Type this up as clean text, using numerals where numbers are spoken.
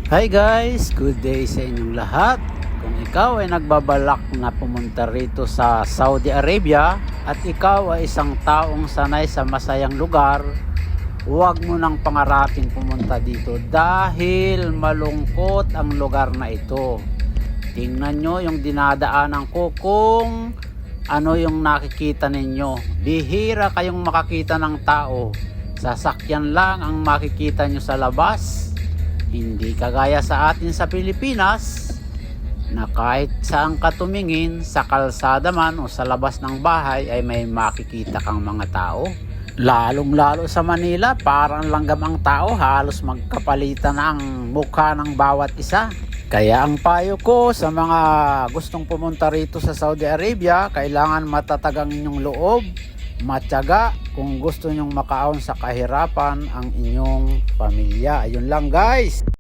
Hi guys, good day sa inyong lahat. Kung ikaw ay nagbabalak na pumunta rito sa Saudi Arabia at ikaw ay isang taong sanay sa masayang lugar, huwag mo nang pangarapin pumunta dito dahil malungkot ang lugar na ito. Tingnan nyo yung dinadaanan ko kung ano yung nakikita ninyo. Bihira kayong makakita ng tao. Sasakyan lang ang makikita nyo sa labas. Hindi kagaya sa atin sa Pilipinas na kahit saan ka tumingin, sa kalsada man o sa labas ng bahay ay may makikita kang mga tao. Lalong lalo sa Manila, parang langgam ang tao, halos magkapalitan ang mukha ng bawat isa. Kaya ang payo ko sa mga gustong pumunta rito sa Saudi Arabia, kailangan matatag ang inyong loob, matyaga kung gusto nyong makaahon sa kahirapan ang inyong pamilya. Ayun lang guys.